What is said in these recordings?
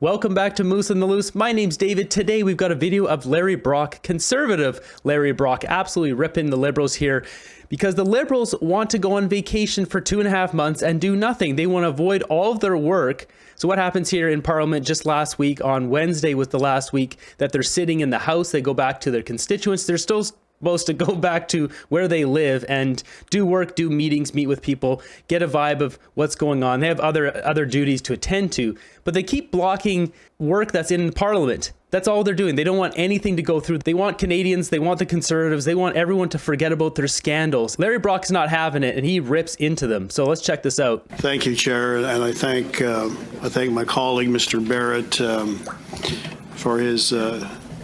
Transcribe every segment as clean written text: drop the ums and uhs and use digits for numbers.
Welcome back to Moose and the Loose. My name's David. Today we've got a video of Larry Brock, conservative Larry Brock, absolutely ripping the Liberals here because the Liberals want to go on vacation for 2.5 months and do nothing. They want to avoid all of their work. So what happens here in Parliament just last week, on Wednesday was the last week that they're sitting in the House. They go back to their constituents. They're still supposed to go back to where they live and do work, do meetings, meet with people, get a vibe of what's going on. They have other duties to attend to, but they keep blocking work that's in Parliament. That's all they're doing. They don't want anything to go through. They want Canadians, they want the Conservatives, they want everyone to forget about their scandals. Larry Brock's not having it, and he rips into them. So let's check this out. Thank you, Chair, and I thank my colleague, Mr. Barrett, for his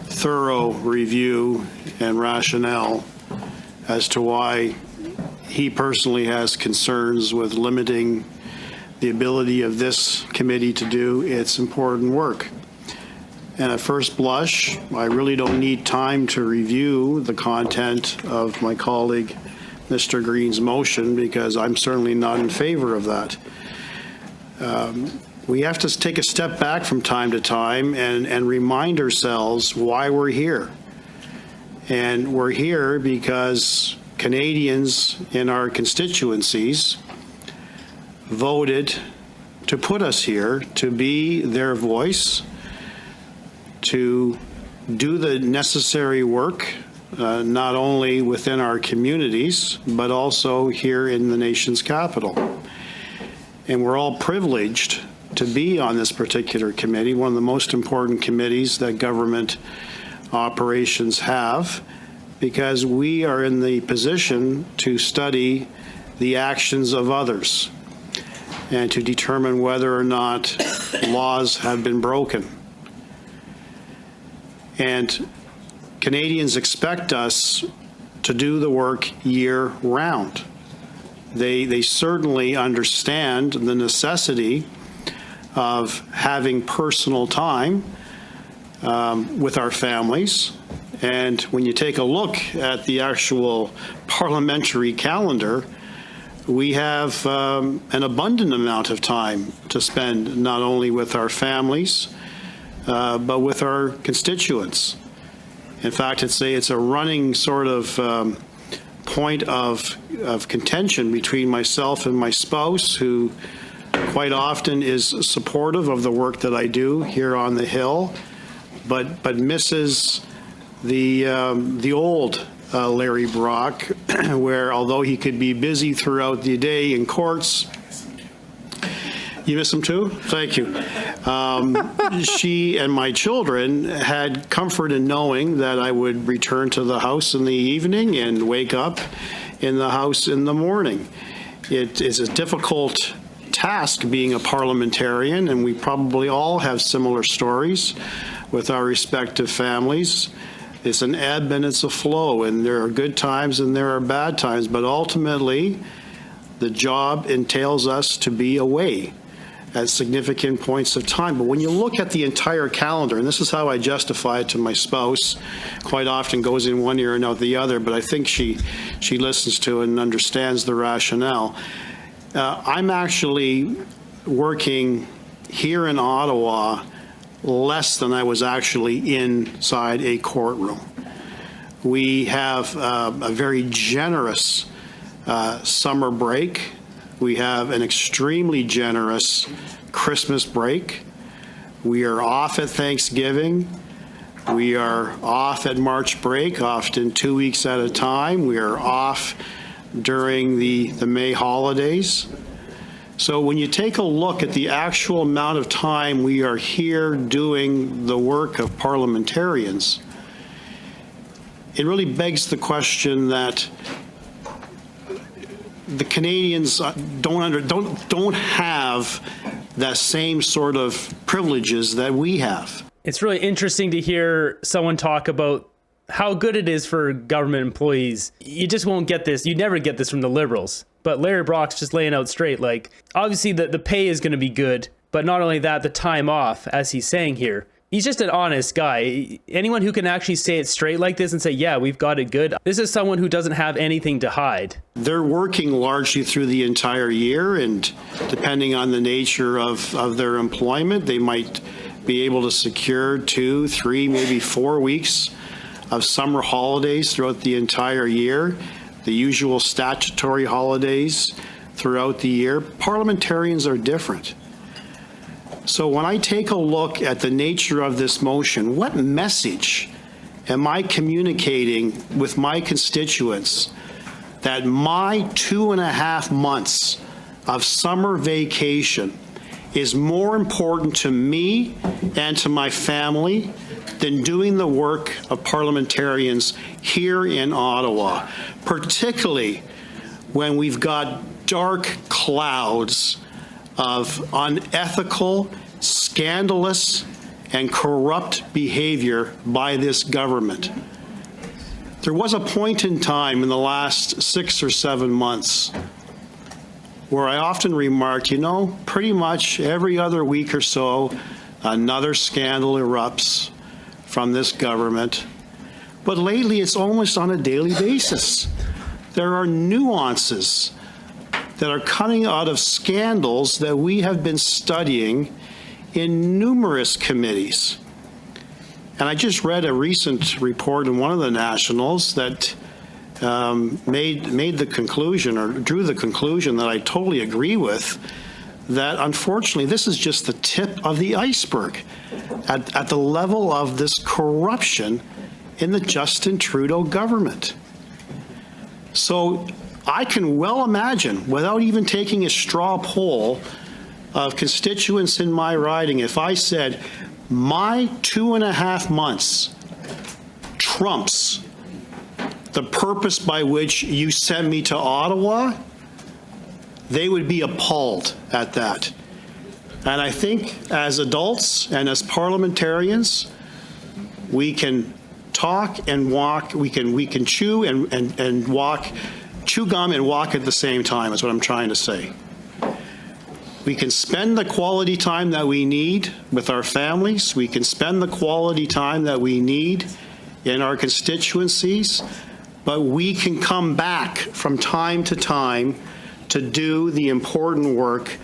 thorough review and rationale as to why he personally has concerns with limiting the ability of this committee to do its important work. And at first blush, I really don't need time to review the content of my colleague, Mr. Green's motion, because I'm certainly not in favor of that. We have to take a step back from time to time and remind ourselves why we're here. And we're here because Canadians in our constituencies voted to put us here to be their voice, to do the necessary work, not only within our communities, but also here in the nation's capital. And we're all privileged to be on this particular committee, one of the most important committees that government operations have, because we are in the position to study the actions of others and to determine whether or not laws have been broken. And Canadians expect us to do the work year-round. They certainly understand the necessity of having personal time with our families. And when you take a look at the actual parliamentary calendar, we have an abundant amount of time to spend not only with our families, but with our constituents. In fact, it's a running sort of point of contention between myself and my spouse, who quite often is supportive of the work that I do here on the Hill, but misses the old Larry Brock, where although he could be busy throughout the day in courts. You miss him too? Thank you. She and my children had comfort in knowing that I would return to the house in the evening and wake up in the house in the morning. It is a difficult task being a parliamentarian, and we probably all have similar stories with our respective families. It's an ebb and it's a flow, and there are good times and there are bad times, but ultimately the job entails us to be away at significant points of time. But when you look at the entire calendar, and this is how I justify it to my spouse, quite often goes in one ear and out the other, but I think she listens to it and understands the rationale. I'm actually working here in Ottawa less than I was actually inside a courtroom. We have a very generous summer break. We have an extremely generous Christmas break. We are off at Thanksgiving. We are off at March break, often 2 weeks at a time. We are off during the May holidays. So when you take a look at the actual amount of time we are here doing the work of parliamentarians, it really begs the question that the Canadians don't have that same sort of privileges that we have. It's really interesting to hear someone talk about how good it is for government employees. You just won't get this. You never get this from the Liberals. But Larry Brock's just laying out straight, like, obviously the pay is going to be good, but not only that, the time off, as he's saying here. He's just an honest guy. Anyone who can actually say it straight like this and say, yeah, we've got it good. This is someone who doesn't have anything to hide. They're working largely through the entire year, and depending on the nature of their employment, they might be able to secure 2, 3, maybe 4 weeks of summer holidays throughout the entire year, the usual statutory holidays throughout the year. Parliamentarians are different. So when I take a look at the nature of this motion, what message am I communicating with my constituents that my 2.5 months of summer vacation is more important to me and to my family than doing the work of parliamentarians here in Ottawa, particularly when we've got dark clouds of unethical, scandalous, and corrupt behavior by this government. There was a point in time in the last 6 or 7 months where I often remarked, pretty much every other week or so, another scandal erupts from this government. But lately, it's almost on a daily basis. There are nuances that are coming out of scandals that we have been studying in numerous committees. And I just read a recent report in one of the nationals that made the conclusion, or drew the conclusion that I totally agree with, that unfortunately this is just the tip of the iceberg at the level of this corruption in the Justin Trudeau government. So I can well imagine, without even taking a straw poll of constituents in my riding, if I said my 2.5 months trumps the purpose by which you sent me to Ottawa, they would be appalled at that. And I think as adults and as parliamentarians, we can talk and walk, we can chew and walk, chew gum and walk at the same time, is what I'm trying to say. We can spend the quality time that we need with our families. We can spend the quality time that we need in our constituencies, but we can come back from time to time to do the important work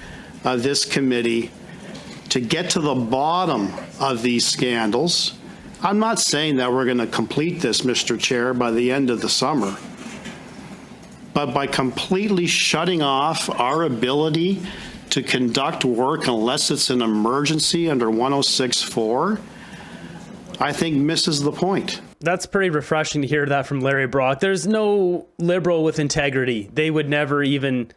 of this committee to get to the bottom of these scandals. I'm not saying that we're going to complete this, Mr. Chair, by the end of the summer, but by completely shutting off our ability to conduct work unless it's an emergency under 106.4, I think misses the point. That's pretty refreshing to hear that from Larry Brock. There's no Liberal with integrity. They would never even...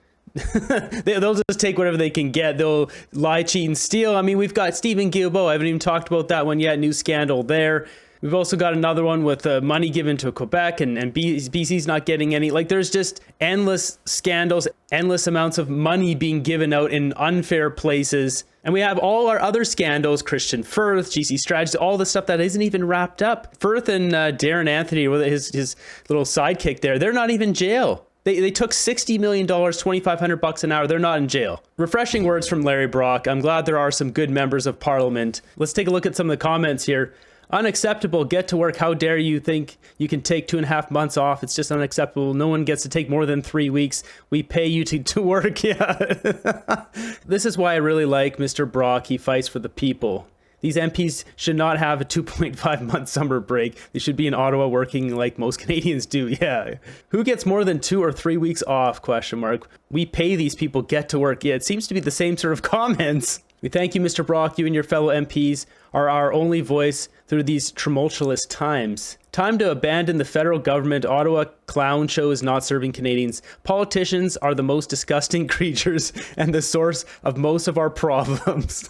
They'll just take whatever they can get. They'll lie, cheat, and steal. I mean, we've got Stephen Guilbeault. I haven't even talked about that one yet. New scandal there. We've also got another one with money given to Quebec and BC's not getting any. Like, there's just endless scandals, endless amounts of money being given out in unfair places. And we have all our other scandals, Christian Firth, GC Strategies, all the stuff that isn't even wrapped up. Firth and Darren Anthony, his little sidekick there, they're not even in jail. They took $60 million, $2,500 an hour. They're not in jail. Refreshing words from Larry Brock. I'm glad there are some good members of Parliament. Let's take a look at some of the comments here. Unacceptable. Get to work. How dare you think you can take 2.5 months off? It's just unacceptable. No one gets to take more than 3 weeks. We pay you to work. Yeah. This is why I really like Mr. Brock. He fights for the people. These MPs should not have a 2.5 month summer break. They should be in Ottawa working like most Canadians do. Yeah. Who gets more than 2 or 3 weeks off? ? We pay these people. Get to work. Yeah, it seems to be the same sort of comments. We thank you, Mr. Brock. You and your fellow MPs are our only voice through these tumultuous times. Time to abandon the federal government. Ottawa clown show is not serving Canadians. Politicians are the most disgusting creatures and the source of most of our problems.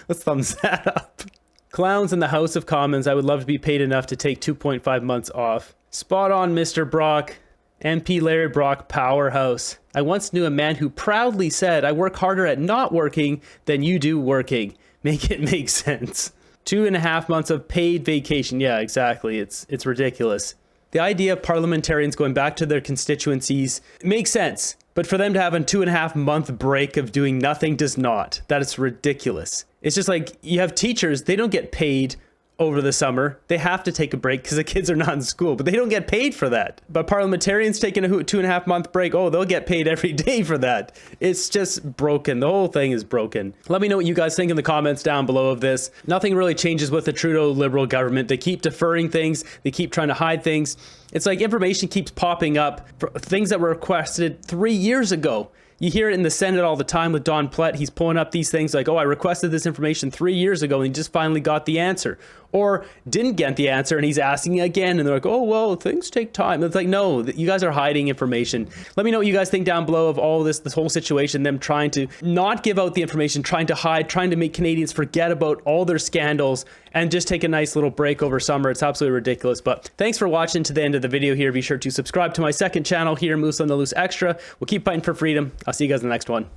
Let's thumbs that up. Clowns in the House of Commons. I would love to be paid enough to take 2.5 months off. Spot on, Mr. Brock. MP Larry Brock, powerhouse. I once knew a man who proudly said, I work harder at not working than you do working. Make it make sense. 2.5 months of paid vacation. Yeah, exactly. It's ridiculous. The idea of parliamentarians going back to their constituencies makes sense. But for them to have a 2.5 month break of doing nothing does not. That is ridiculous. It's just like you have teachers, they don't get paid over the summer. They have to take a break because the kids are not in school, but they don't get paid for that. But parliamentarians taking a 2.5 month break, oh, they'll get paid every day for that. It's just broken. The whole thing is broken. Let me know what you guys think in the comments down below of this. Nothing really changes with the Trudeau Liberal government. They keep deferring things. They keep trying to hide things. It's like information keeps popping up for things that were requested 3 years ago. You hear it in the Senate all the time with Don Plett. He's pulling up these things like, oh, I requested this information 3 years ago and he just finally got the answer. Or didn't get the answer and he's asking again and they're like, oh, well, things take time. It's like, no, you guys are hiding information. Let me know what you guys think down below of all this whole situation, them trying to not give out the information, trying to hide, trying to make Canadians forget about all their scandals and just take a nice little break over summer. It's absolutely ridiculous. But thanks for watching to the end of the video here. Be sure to subscribe to my second channel here, Moose on the Loose Extra. We'll keep fighting for freedom. I'll see you guys in the next one.